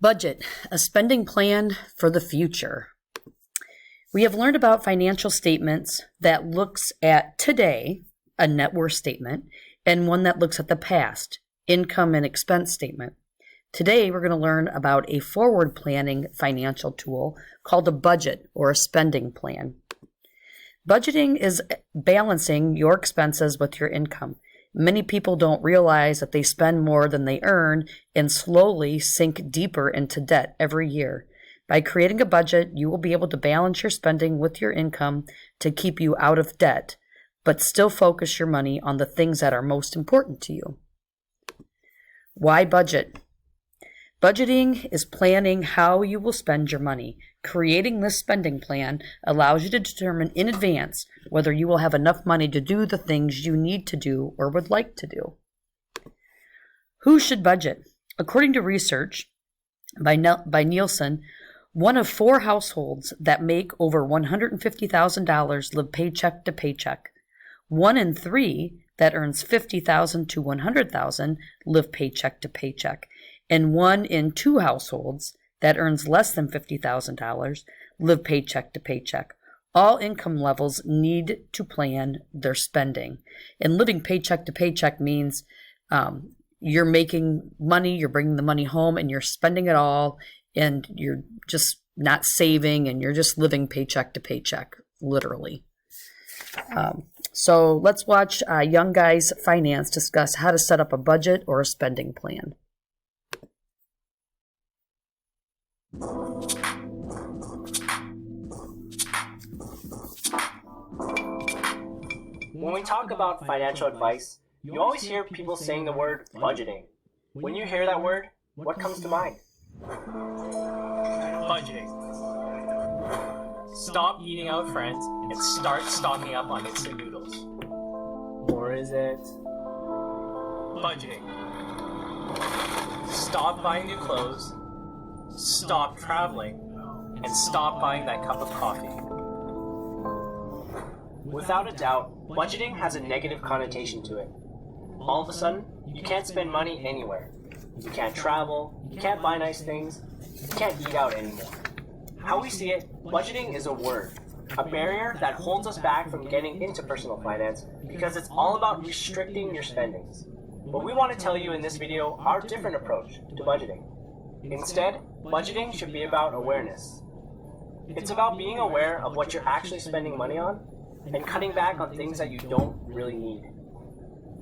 Budget, a spending plan for the future. We have learned about financial statements that looks at today, a net worth statement, and one that looks at the past, income and expense statement. Today, we're going to learn about a forward planning financial tool called a budget or a spending plan. Budgeting is balancing your expenses with your income. Many people don't realize that they spend more than they earn and slowly sink deeper into debt every year. By creating a budget, you will be able to balance your spending with your income to keep you out of debt, but still focus your money on the things that are most important to you. Why budget? Budgeting is planning how you will spend your money. Creating this spending plan allows you to determine in advance whether you will have enough money to do the things you need to do or would like to do. Who should budget? According to research by Nielsen, 1 of 4 households that make over $150,000 live paycheck to paycheck. 1 in 3 that earns $50,000 to $100,000 live paycheck to paycheck. And 1 in 2 households that earns less than $50,000 live paycheck to paycheck. All income levels need to plan their spending. And living paycheck to paycheck means you're making money, you're bringing the money home, and you're spending it all, and you're just not saving, and you're just living paycheck to paycheck, literally. So let's watch Young Guys Finance discuss how to set up a budget or a spending plan. When we talk about financial advice, you always hear people saying the word budgeting. When you hear that word, what comes to mind? Budgeting. Stop eating out friends and start stocking up on instant noodles. Or is it budgeting? Stop buying new clothes, stop traveling, and stop buying that cup of coffee. Without a doubt, budgeting has a negative connotation to it. All of a sudden, you can't spend money anywhere. You can't travel, you can't buy nice things, you can't eat out anymore. How we see it, budgeting is a word, a barrier that holds us back from getting into personal finance because it's all about restricting your spendings. But we want to tell you in this video our different approach to budgeting. Instead, budgeting should be about awareness. It's about being aware of what you're actually spending money on and cutting back on things that you don't really need.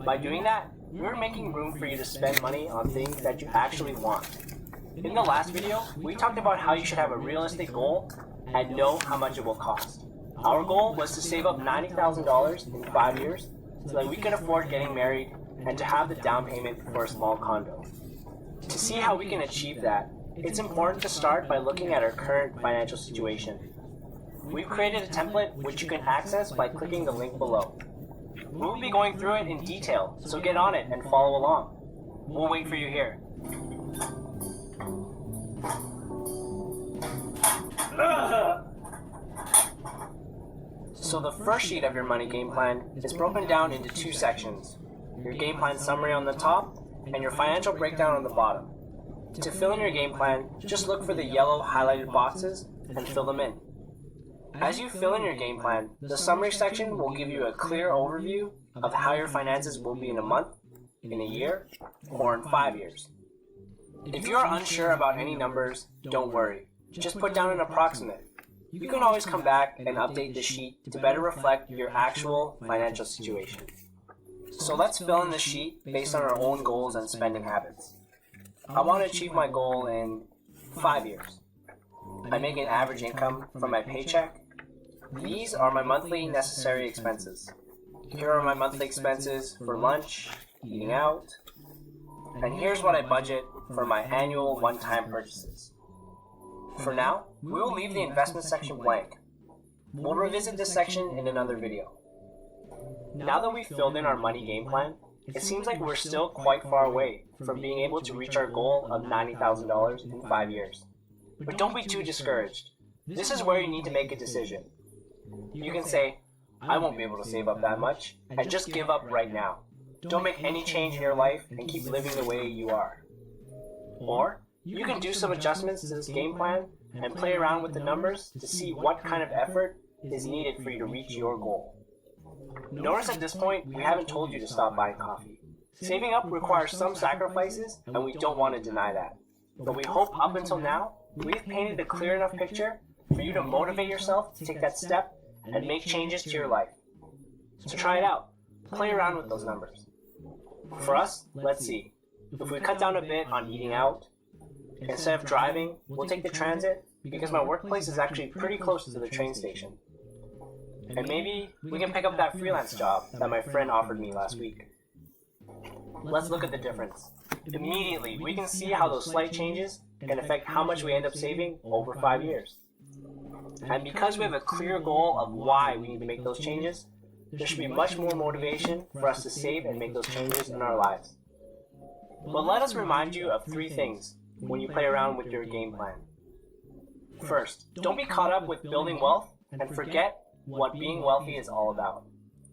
By doing that, we're making room for you to spend money on things that you actually want. In the last video, we talked about how you should have a realistic goal and know how much it will cost. Our goal was to save up $90,000 in 5 years so that we could afford getting married and to have the down payment for a small condo. To see how we can achieve that, it's important to start by looking at our current financial situation. We've created a template which you can access by clicking the link below. We'll be going through it in detail, so get on it and follow along. We'll wait for you here. So the first sheet of your money game plan is broken down into 2 sections. Your game plan summary on the top and your financial breakdown on the bottom. To fill in your game plan, just look for the yellow highlighted boxes and fill them in. As you fill in your game plan, the summary section will give you a clear overview of how your finances will be in a month, in a year, or in 5 years. If you are unsure about any numbers, don't worry. Just put down an approximate. You can always come back and update the sheet to better reflect your actual financial situation. So let's fill in the sheet based on our own goals and spending habits. I want to achieve my goal in 5 years. I make an average income from my paycheck. These are my monthly necessary expenses. Here are my monthly expenses for lunch, eating out, and here's what I budget for my annual one-time purchases. For now, we will leave the investment section blank. We'll revisit this section in another video. Now that we've filled in our money game plan, it seems like we're still quite far away from being able to reach our goal of $90,000 in 5 years. But don't be too discouraged. This is where you need to make a decision. You can say, I won't be able to save up that much, and just give up right now. Don't make any change in your life and keep living the way you are. Or you can do some adjustments to this game plan and play around with the numbers to see what kind of effort is needed for you to reach your goal. Notice at this point, we haven't told you to stop buying coffee. Saving up requires some sacrifices, and we don't want to deny that. But we hope up until now, we've painted a clear enough picture for you to motivate yourself to take that step and make changes to your life. So try it out. Play around with those numbers. For us, let's see. If we cut down a bit on eating out, instead of driving, we'll take the transit because my workplace is actually pretty close to the train station. And maybe we can pick up that freelance job that my friend offered me last week. Let's look at the difference. Immediately, we can see how those slight changes can affect how much we end up saving over 5 years. And because we have a clear goal of why we need to make those changes, there should be much more motivation for us to save and make those changes in our lives. But let us remind you of 3 things when you play around with your game plan. First, don't be caught up with building wealth and forget what being wealthy is all about.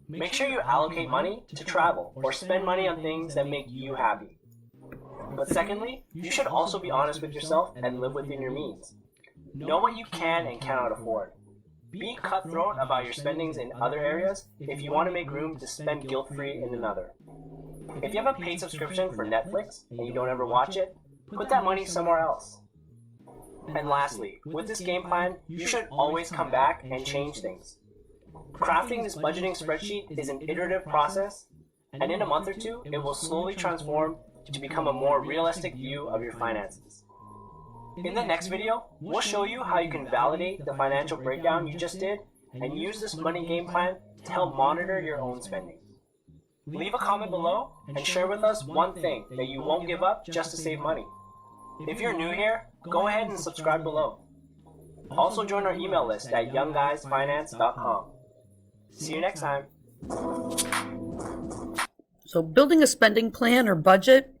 Make sure you allocate money to travel or spend money on things that make you happy. But secondly, you should also be honest with yourself and live within your means. Know what you can and cannot afford. Be cutthroat about your spendings in other areas if you want to make room to spend guilt-free in another. If you have a paid subscription for Netflix and you don't ever watch it, put that money somewhere else. And lastly, with this game plan, you should always come back and change things. Crafting this budgeting spreadsheet is an iterative process, and in a month or 2, it will slowly transform to become a more realistic view of your finances. In the next video, we'll show you how you can validate the financial breakdown you just did and use this money game plan to help monitor your own spending. Leave a comment below and share with us one thing that you won't give up just to save money. If you're new here, go ahead and subscribe below. Also join our email list at youngguysfinance.com. See you next time. So building a spending plan or budget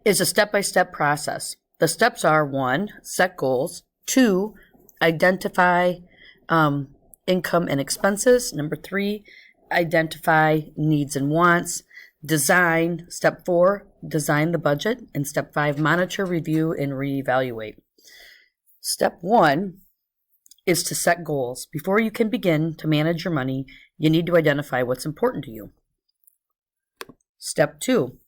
is a step-by-step process. The steps are 1, set goals, 2, identify income and expenses, 3, identify needs and wants, design, step 4, design the budget, and step 5, monitor, review, and reevaluate. Step 1 is to set goals. Before you can begin to manage your money, you need to identify what's important to you. Step 2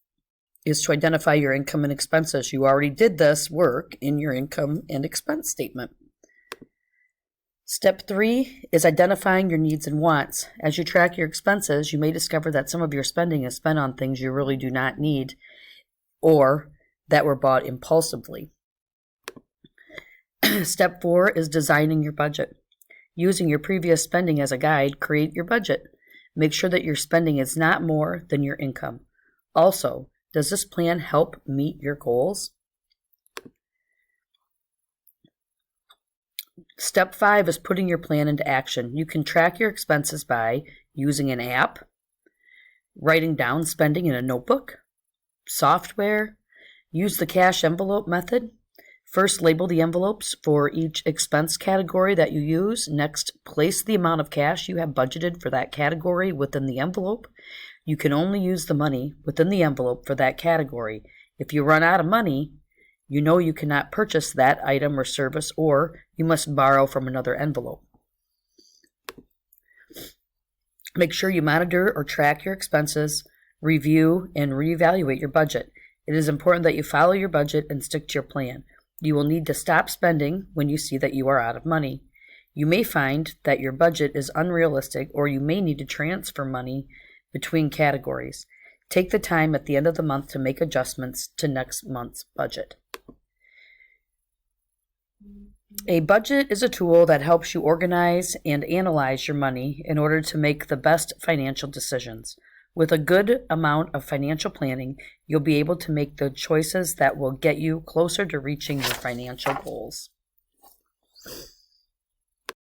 is to identify your income and expenses. You already did this work in your income and expense statement. Step 3 is identifying your needs and wants. As you track your expenses, you may discover that some of your spending is spent on things you really do not need or that were bought impulsively. Step 4 is designing your budget. Using your previous spending as a guide, create your budget. Make sure that your spending is not more than your income. Also, does this plan help meet your goals? Step 5 is putting your plan into action. You can track your expenses by using an app, writing down spending in a notebook, software, use the cash envelope method. First, label the envelopes for each expense category that you use. Next, place the amount of cash you have budgeted for that category within the envelope. You can only use the money within the envelope for that category. If you run out of money, you know you cannot purchase that item or service, or you must borrow from another envelope. Make sure you monitor or track your expenses, review, and reevaluate your budget. It is important that you follow your budget and stick to your plan. You will need to stop spending when you see that you are out of money. You may find that your budget is unrealistic, or you may need to transfer money between categories. Take the time at the end of the month to make adjustments to next month's budget. A budget is a tool that helps you organize and analyze your money in order to make the best financial decisions. With a good amount of financial planning, you'll be able to make the choices that will get you closer to reaching your financial goals.